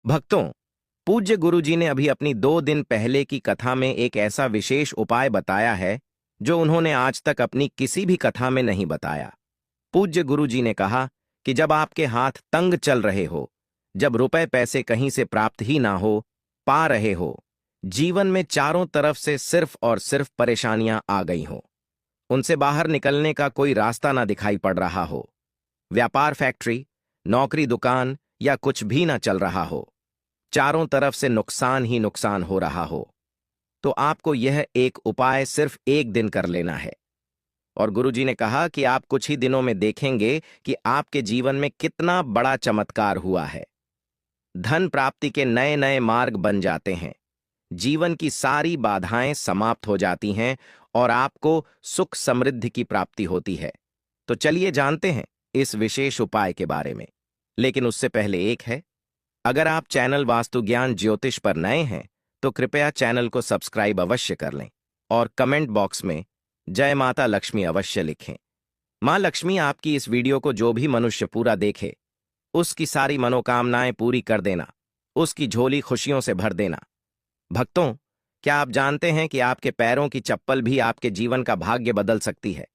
भक्तों, पूज्य गुरुजी ने अभी अपनी 2 दिन पहले की कथा में एक ऐसा विशेष उपाय बताया है जो उन्होंने आज तक अपनी किसी भी कथा में नहीं बताया। पूज्य गुरुजी ने कहा कि जब आपके हाथ तंग चल रहे हो, जब रुपए पैसे कहीं से प्राप्त ही ना हो पा रहे हो, जीवन में चारों तरफ से सिर्फ और सिर्फ परेशानियां आ गई हो, उनसे बाहर निकलने का कोई रास्ता ना दिखाई पड़ रहा हो, व्यापार फैक्ट्री, नौकरी दुकान या कुछ भी ना चल रहा हो, चारों तरफ से नुकसान ही नुकसान हो रहा हो, तो आपको यह एक उपाय सिर्फ 1 दिन कर लेना है। और गुरुजी ने कहा कि आप कुछ ही दिनों में देखेंगे कि आपके जीवन में कितना बड़ा चमत्कार हुआ है। धन प्राप्ति के नए नए मार्ग बन जाते हैं, जीवन की सारी बाधाएं समाप्त हो जाती हैं और आपको सुख समृद्धि की प्राप्ति होती है। तो चलिए जानते हैं इस विशेष उपाय के बारे में। लेकिन उससे पहले एक है, अगर आप चैनल वास्तु ज्ञान ज्योतिष पर नए हैं तो कृपया चैनल को सब्सक्राइब अवश्य कर लें और कमेंट बॉक्स में जय माता लक्ष्मी अवश्य लिखें। मां लक्ष्मी आपकी इस वीडियो को जो भी मनुष्य पूरा देखे, उसकी सारी मनोकामनाएं पूरी कर देना, उसकी झोली खुशियों से भर देना। भक्तों, क्या आप जानते हैं कि आपके पैरों की चप्पल भी आपके जीवन का भाग्य बदल सकती है?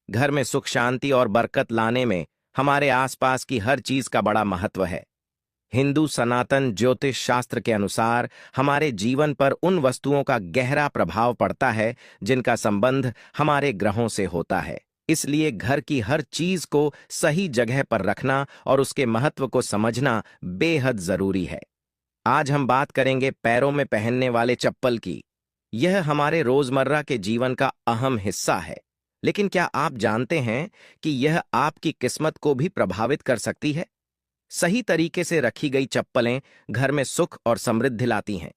घर में सुख शांति और बरकत लाने में हमारे आसपास की हर चीज का बड़ा महत्व है। हिंदू सनातन ज्योतिष शास्त्र के अनुसार हमारे जीवन पर उन वस्तुओं का गहरा प्रभाव पड़ता है जिनका संबंध हमारे ग्रहों से होता है। इसलिए घर की हर चीज को सही जगह पर रखना और उसके महत्व को समझना बेहद जरूरी है। आज हम बात करेंगे पैरों में पहनने वाले चप्पल की। यह हमारे रोजमर्रा के जीवन का अहम हिस्सा है, लेकिन क्या आप जानते हैं कि यह आपकी किस्मत को भी प्रभावित कर सकती है? सही तरीके से रखी गई चप्पलें घर में सुख और समृद्धि लाती हैं,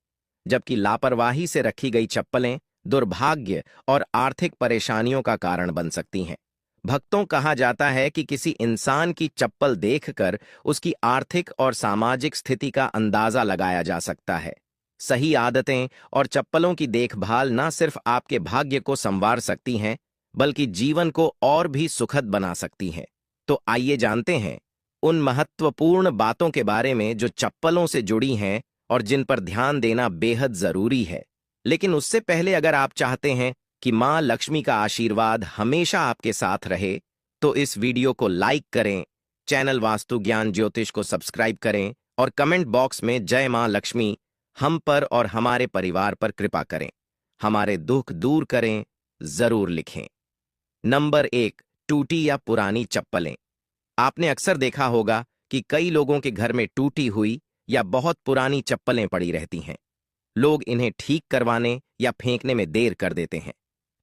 जबकि लापरवाही से रखी गई चप्पलें दुर्भाग्य और आर्थिक परेशानियों का कारण बन सकती हैं। भक्तों, कहा जाता है कि किसी इंसान की चप्पल देखकर उसकी आर्थिक और सामाजिक स्थिति का अंदाजा लगाया जा सकता है। सही आदतें और चप्पलों की देखभाल न सिर्फ आपके भाग्य को संवार सकती हैं, बल्कि जीवन को और भी सुखद बना सकती हैं। तो आइए जानते हैं उन महत्वपूर्ण बातों के बारे में जो चप्पलों से जुड़ी हैं और जिन पर ध्यान देना बेहद जरूरी है। लेकिन उससे पहले अगर आप चाहते हैं कि मां लक्ष्मी का आशीर्वाद हमेशा आपके साथ रहे, तो इस वीडियो को लाइक करें, चैनल वास्तु ज्ञान ज्योतिष को सब्सक्राइब करें और कमेंट बॉक्स में जय मां लक्ष्मी हम पर और हमारे परिवार पर कृपा करें, हमारे दुख दूर करें, जरूर लिखें। नंबर 1, टूटी या पुरानी चप्पलें। आपने अक्सर देखा होगा कि कई लोगों के घर में टूटी हुई या बहुत पुरानी चप्पलें पड़ी रहती हैं। लोग इन्हें ठीक करवाने या फेंकने में देर कर देते हैं,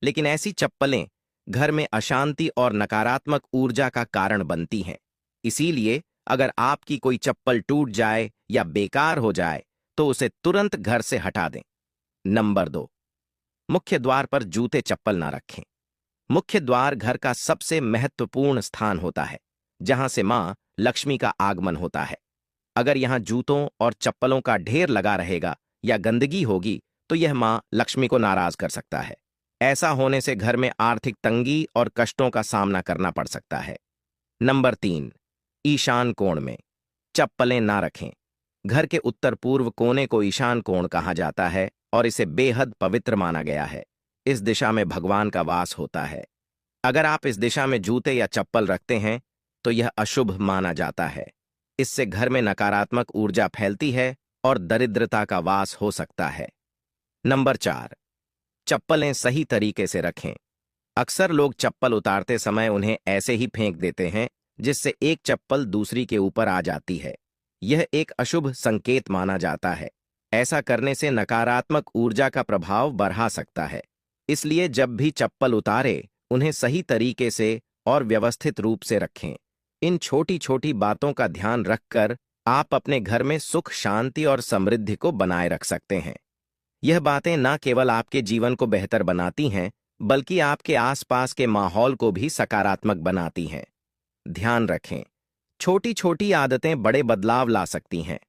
लेकिन ऐसी चप्पलें घर में अशांति और नकारात्मक ऊर्जा का कारण बनती हैं। इसीलिए अगर आपकी कोई चप्पल टूट जाए या बेकार हो जाए तो उसे तुरंत घर से हटा दें। नंबर 2, मुख्य द्वार पर जूते चप्पल ना रखें। मुख्य द्वार घर का सबसे महत्वपूर्ण स्थान होता है, जहां से मां लक्ष्मी का आगमन होता है। अगर यहां जूतों और चप्पलों का ढेर लगा रहेगा या गंदगी होगी तो यह मां लक्ष्मी को नाराज कर सकता है। ऐसा होने से घर में आर्थिक तंगी और कष्टों का सामना करना पड़ सकता है। नंबर 3, ईशान कोण में चप्पलें ना रखें। घर के उत्तर पूर्व कोने को ईशान कोण कहा जाता है और इसे बेहद पवित्र माना गया है। इस दिशा में भगवान का वास होता है। अगर आप इस दिशा में जूते या चप्पल रखते हैं तो यह अशुभ माना जाता है। इससे घर में नकारात्मक ऊर्जा फैलती है और दरिद्रता का वास हो सकता है। नंबर 4, चप्पलें सही तरीके से रखें। अक्सर लोग चप्पल उतारते समय उन्हें ऐसे ही फेंक देते हैं, जिससे एक चप्पल दूसरी के ऊपर आ जाती है। यह एक अशुभ संकेत माना जाता है। ऐसा करने से नकारात्मक ऊर्जा का प्रभाव बढ़ा सकता है। इसलिए जब भी चप्पल उतारे, उन्हें सही तरीके से और व्यवस्थित रूप से रखें। इन छोटी छोटी बातों का ध्यान रखकर आप अपने घर में सुख शांति और समृद्धि को बनाए रख सकते हैं। यह बातें न केवल आपके जीवन को बेहतर बनाती हैं, बल्कि आपके आसपास के माहौल को भी सकारात्मक बनाती हैं। ध्यान रखें, छोटी छोटी आदतें बड़े बदलाव ला सकती हैं।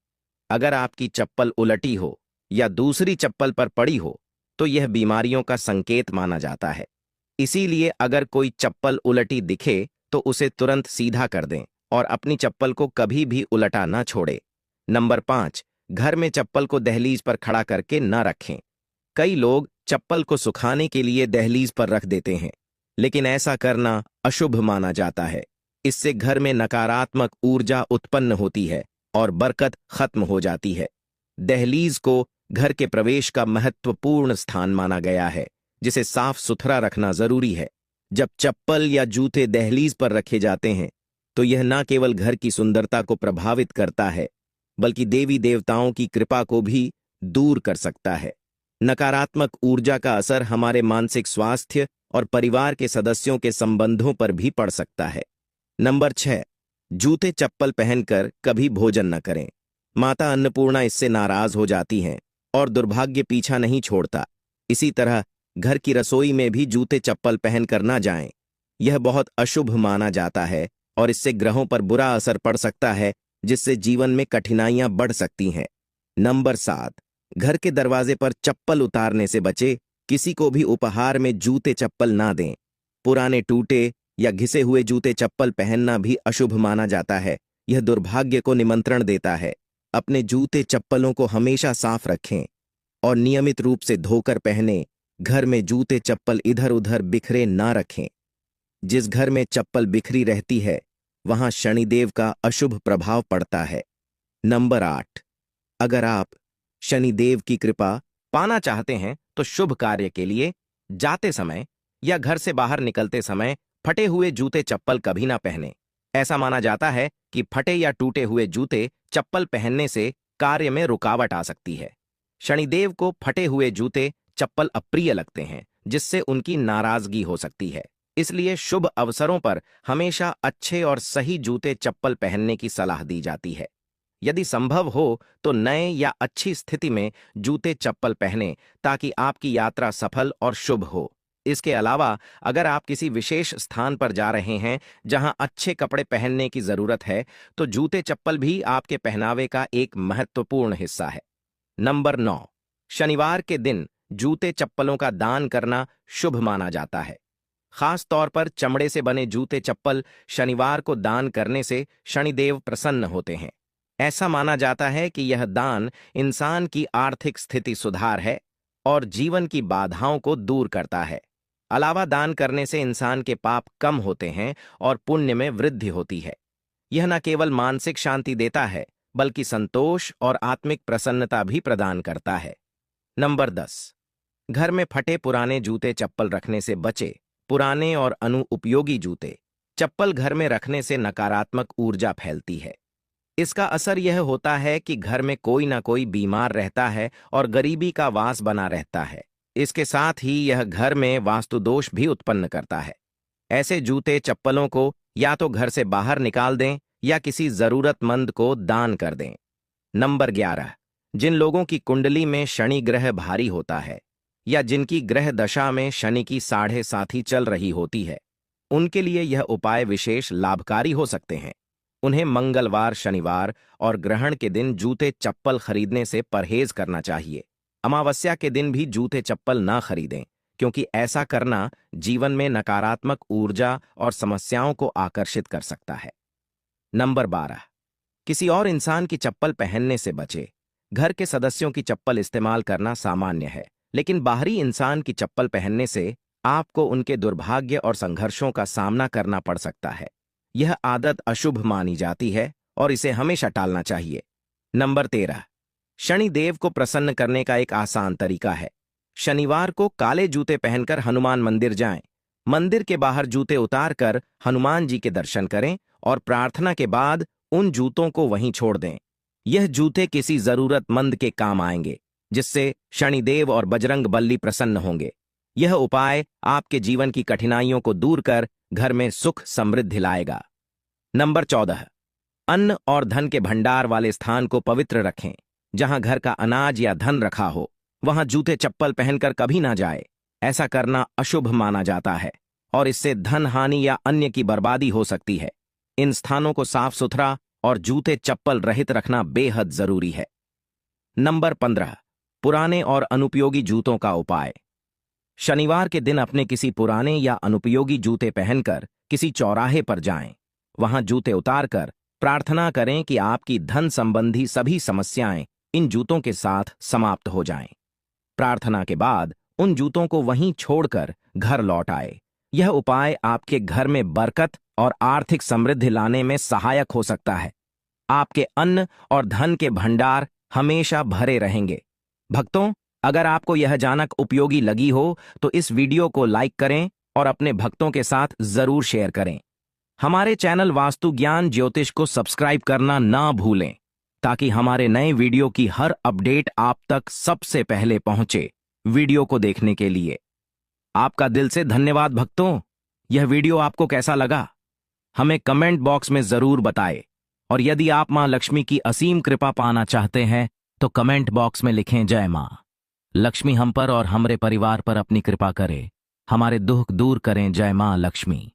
अगर आपकी चप्पल उलटी हो या दूसरी चप्पल पर पड़ी हो तो यह बीमारियों का संकेत माना जाता है। इसीलिए अगर कोई चप्पल उलटी दिखे तो उसे तुरंत सीधा कर दें और अपनी चप्पल को कभी भी उलटा न छोड़े। नंबर 5, घर में चप्पल को दहलीज पर खड़ा करके न रखें। कई लोग चप्पल को सुखाने के लिए दहलीज पर रख देते हैं, लेकिन ऐसा करना अशुभ माना जाता है। इससे घर में नकारात्मक ऊर्जा उत्पन्न होती है और बरकत खत्म हो जाती है। दहलीज को घर के प्रवेश का महत्वपूर्ण स्थान माना गया है, जिसे साफ सुथरा रखना जरूरी है। जब चप्पल या जूते दहलीज पर रखे जाते हैं तो यह न केवल घर की सुंदरता को प्रभावित करता है, बल्कि देवी देवताओं की कृपा को भी दूर कर सकता है। नकारात्मक ऊर्जा का असर हमारे मानसिक स्वास्थ्य और परिवार के सदस्यों के संबंधों पर भी पड़ सकता है। नंबर 6, जूते चप्पल पहनकर कभी भोजन न करें। माता अन्नपूर्णा इससे नाराज हो जाती हैं और दुर्भाग्य पीछा नहीं छोड़ता। इसी तरह घर की रसोई में भी जूते चप्पल पहनकर ना जाएं। यह बहुत अशुभ माना जाता है और इससे ग्रहों पर बुरा असर पड़ सकता है, जिससे जीवन में कठिनाइयां बढ़ सकती हैं। नंबर 7, घर के दरवाजे पर चप्पल उतारने से बचे। किसी को भी उपहार में जूते चप्पल ना दें। पुराने टूटे या घिसे हुए जूते चप्पल पहनना भी अशुभ माना जाता है। यह दुर्भाग्य को निमंत्रण देता है। अपने जूते चप्पलों को हमेशा साफ रखें और नियमित रूप से धोकर पहनें। घर में जूते चप्पल इधर उधर बिखरे ना रखें। जिस घर में चप्पल बिखरी रहती है वहां शनिदेव का अशुभ प्रभाव पड़ता है। नंबर 8, अगर आप शनिदेव की कृपा पाना चाहते हैं तो शुभ कार्य के लिए जाते समय या घर से बाहर निकलते समय फटे हुए जूते चप्पल कभी ना पहने। ऐसा माना जाता है कि फटे या टूटे हुए जूते चप्पल पहनने से कार्य में रुकावट आ सकती है। शनिदेव को फटे हुए जूते चप्पल अप्रिय लगते हैं, जिससे उनकी नाराजगी हो सकती है। इसलिए शुभ अवसरों पर हमेशा अच्छे और सही जूते चप्पल पहनने की सलाह दी जाती है। यदि संभव हो तो नए या अच्छी स्थिति में जूते चप्पल पहनें, ताकि आपकी यात्रा सफल और शुभ हो। इसके अलावा अगर आप किसी विशेष स्थान पर जा रहे हैं जहां अच्छे कपड़े पहनने की जरूरत है, तो जूते चप्पल भी आपके पहनावे का एक महत्वपूर्ण हिस्सा है। नंबर 9, शनिवार के दिन जूते चप्पलों का दान करना शुभ माना जाता है। खास तौर पर चमड़े से बने जूते चप्पल शनिवार को दान करने से शनिदेव प्रसन्न होते हैं। ऐसा माना जाता है कि यह दान इंसान की आर्थिक स्थिति सुधार है और जीवन की बाधाओं को दूर करता है। अलावा दान करने से इंसान के पाप कम होते हैं और पुण्य में वृद्धि होती है। यह न केवल मानसिक शांति देता है, बल्कि संतोष और आत्मिक प्रसन्नता भी प्रदान करता है। नंबर 10, घर में फटे पुराने जूते चप्पल रखने से बचे। पुराने और अनुपयोगी जूते चप्पल घर में रखने से नकारात्मक ऊर्जा फैलती है। इसका असर यह होता है कि घर में कोई ना कोई बीमार रहता है और गरीबी का वास बना रहता है। इसके साथ ही यह घर में वास्तु दोष भी उत्पन्न करता है। ऐसे जूते चप्पलों को या तो घर से बाहर निकाल दें या किसी जरूरतमंद को दान कर दें। नंबर 11, जिन लोगों की कुंडली में शनि ग्रह भारी होता है या जिनकी ग्रह दशा में शनि की 7.5 चल रही होती है, उनके लिए यह उपाय विशेष लाभकारी हो सकते हैं। उन्हें मंगलवार, शनिवार और ग्रहण के दिन जूते चप्पल खरीदने से परहेज करना चाहिए। अमावस्या के दिन भी जूते चप्पल ना खरीदें, क्योंकि ऐसा करना जीवन में नकारात्मक ऊर्जा और समस्याओं को आकर्षित कर सकता है। नंबर 12, किसी और इंसान की चप्पल पहनने से बचे। घर के सदस्यों की चप्पल इस्तेमाल करना सामान्य है, लेकिन बाहरी इंसान की चप्पल पहनने से आपको उनके दुर्भाग्य और संघर्षों का सामना करना पड़ सकता है। यह आदत अशुभ मानी जाती है और इसे हमेशा टालना चाहिए। नंबर 13, शनिदेव को प्रसन्न करने का एक आसान तरीका है। शनिवार को काले जूते पहनकर हनुमान मंदिर जाएं। मंदिर के बाहर जूते उतारकर हनुमान जी के दर्शन करें और प्रार्थना के बाद उन जूतों को वहीं छोड़ दें। यह जूते किसी जरूरतमंद के काम आएंगे, जिससे शनिदेव और बजरंग बली प्रसन्न होंगे। यह उपाय आपके जीवन की कठिनाइयों को दूर कर घर में सुख समृद्धि लाएगा। नंबर 14, अन्न और धन के भंडार वाले स्थान को पवित्र रखें। जहां घर का अनाज या धन रखा हो, वहां जूते चप्पल पहनकर कभी ना जाए। ऐसा करना अशुभ माना जाता है और इससे धन हानि या अन्य की बर्बादी हो सकती है। इन स्थानों को साफ सुथरा और जूते चप्पल रहित रखना बेहद जरूरी है। नंबर 15, पुराने और अनुपयोगी जूतों का उपाय। शनिवार के दिन अपने किसी पुराने या अनुपयोगी जूते पहनकर किसी चौराहे पर जाएं। वहां जूते उतारकर प्रार्थना करें कि आपकी धन संबंधी सभी समस्याएं इन जूतों के साथ समाप्त हो जाएं। प्रार्थना के बाद उन जूतों को वहीं छोड़कर घर लौट आए। यह उपाय आपके घर में बरकत और आर्थिक समृद्धि लाने में सहायक हो सकता है। आपके अन्न और धन के भंडार हमेशा भरे रहेंगे। भक्तों, अगर आपको यह जानक उपयोगी लगी हो तो इस वीडियो को लाइक करें और अपने भक्तों के साथ जरूर शेयर करें। हमारे चैनल वास्तु ज्ञान ज्योतिष को सब्सक्राइब करना ना भूलें ताकि हमारे नए वीडियो की हर अपडेट आप तक सबसे पहले पहुंचे। वीडियो को देखने के लिए आपका दिल से धन्यवाद भक्तों। यह वीडियो आपको कैसा लगा हमें कमेंट बॉक्स में जरूर बताएं। और यदि आप मां लक्ष्मी की असीम कृपा पाना चाहते हैं तो कमेंट बॉक्स में लिखें जय मां लक्ष्मी हम पर और हमारे परिवार पर अपनी कृपा करे, हमारे दुख दूर करें। जय मां लक्ष्मी।